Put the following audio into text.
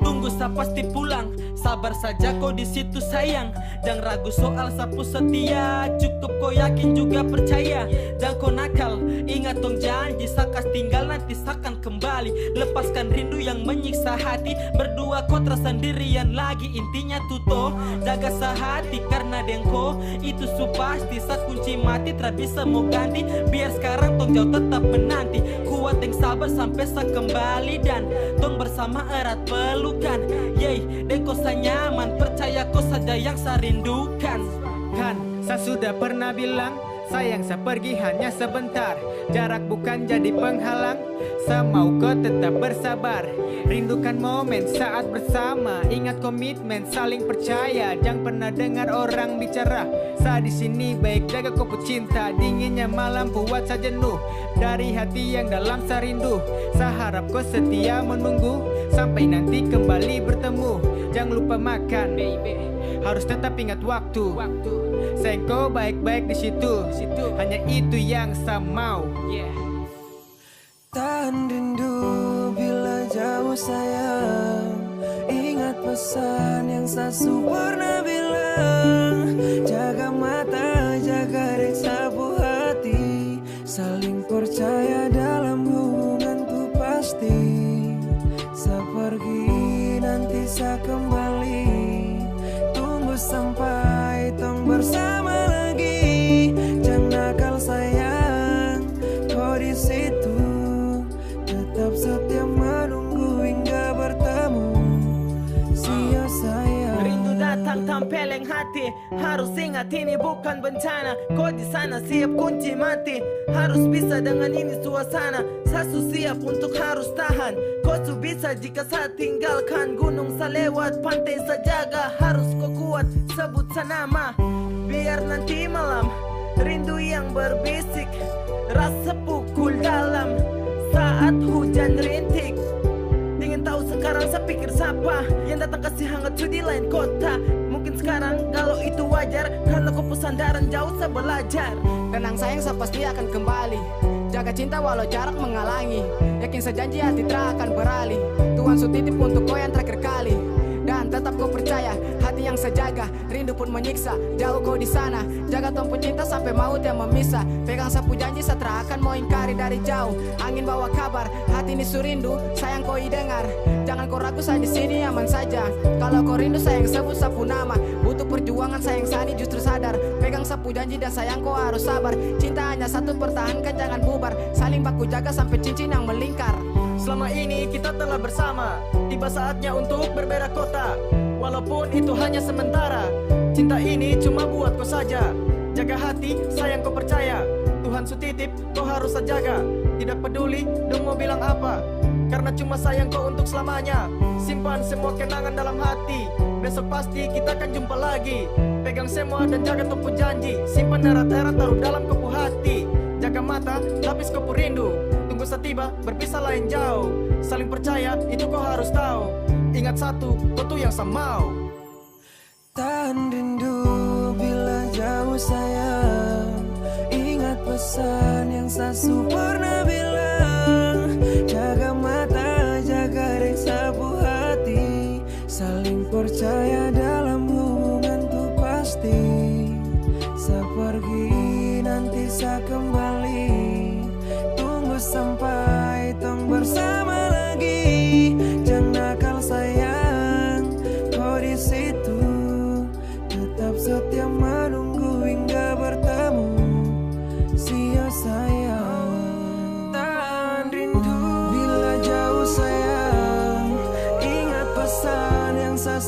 Tunggu sa pasti pulang, sabar saja kau di situ sayang. Jangan ragu soal sapu setia, cukup kau yakin juga percaya. Jangan kau nakal, ingat dong janji, sakas tinggal nanti sakan kembali. Lepaskan rindu yang menyiksa hati, berdua kau terasa sendirian lagi. Intinya tuto, jaga sehati karena dengko itu su pasti. Saat kunci mati tak bisa mau ganti, biar sekarang tong jauh tetap menanti. Kuat yang sabar sampai sa kembali dan tong bersama erat pelukan. Yeay, dan kau sa nyaman, percaya kau saja yang sa rindukan. Kan, saya sudah pernah bilang, sayang saya pergi hanya sebentar. Jarak bukan jadi penghalang, saya mau kau tetap bersabar. Rindukan momen saat bersama, ingat komitmen saling percaya. Jangan pernah dengar orang bicara, saya di sini baik jaga kau cinta. Dinginnya malam buat saya jenuh, dari hati yang dalam saya rindu. Saya harap kau setia menunggu, sampai nanti kembali bertemu. Jangan lupa makan, baby, harus tetap ingat waktu. Sayang kau baik-baik di situ, hanya itu yang saya mau. Tahan rindu bila jauh sayang, ingat pesan yang sasu pernah bilang. Jaga mata, jaga reksa bu hati, saling percaya dalam hubungan tuh pasti. Sa pergi nanti sa kembali, tunggu sampai tong bersama lagi. Jangan nakal sayang, kau di situ, tetap setia menunggu hingga bertemu. Sia sayang. Rindu datang tampeleng hati, harus ingat ini bukan bencana. Kau di sana siap kunci mati, harus bisa dengan ini suasana. Sasu siap untuk harus tahan, kau su bisa jika saya tinggalkan. Gunung sa lewat, pantai sa jaga, harus kau kuat sebut sa nama. Biar nanti malam rindu yang berbisik, rasa pukul dalam saat hujan rintik. Ingin tahu sekarang saya pikir siapa yang datang kasih hangat di lain kota. Mungkin sekarang kalau itu wajar, karena kau pesandaran jauh saya belajar. Tenang sayang, saya pasti akan kembali. Jaga cinta walau jarak menghalangi, yakin sejanji hati tak akan beralih. Tuhan su titip untuk kau yang terakhir kali, dan tetap kau percaya hati yang saya jaga. Rindu pun menyiksa, jauh kau di sana. Jaga tong cinta sampai maut yang memisah. Pegang sapu janji, saya tak akan mau ingkari dari jauh. Angin bawa kabar, hati ini surindu, sayang kau dengar. Jangan kau ragu, saya di sini aman saja. Kalau kau rindu sayang sebut sapu nama. Butuh perjuangan sayang sani justru sadar. Pegang sapu janji dan sayang kau harus sabar. Cinta hanya satu, pertahankan jangan bubar. Saling baku jaga sampai cincin yang melingkar. Selama ini kita telah bersama, tiba saatnya untuk berbeda kota. Walaupun itu hanya sementara, cinta ini cuma buat kau saja. Jaga hati, sayang kau percaya, Tuhan su titip, kau harus jaga. Tidak peduli dong mau bilang apa, karena cuma sayang kau untuk selamanya. Simpan semua kenangan dalam hati, besok pasti kita akan jumpa lagi. Pegang semua dan jaga topu janji, simpan erat-erat taruh dalam kopu hati. Jaga mata, lapis kopu rindu, tunggu setiba berpisah lain jauh. Saling percaya, itu kau harus tahu. Ingat satu, kau tuh yang saya mau. Tahan rindu bila jauh sayang, ingat pesan yang sasu pernah bilang. Jaga mata, jaga reksa bu hati, saling percaya dalam hubungan tuh pasti. Sa pergi nanti sa kembali, tunggu sampai tong bersama lagi. Jangan nakal sayang, kau di situ, tetap setia menunggu hingga bertemu. Sia sayang. Tahan rindu bila jauh sayang, ingat pesan yang saya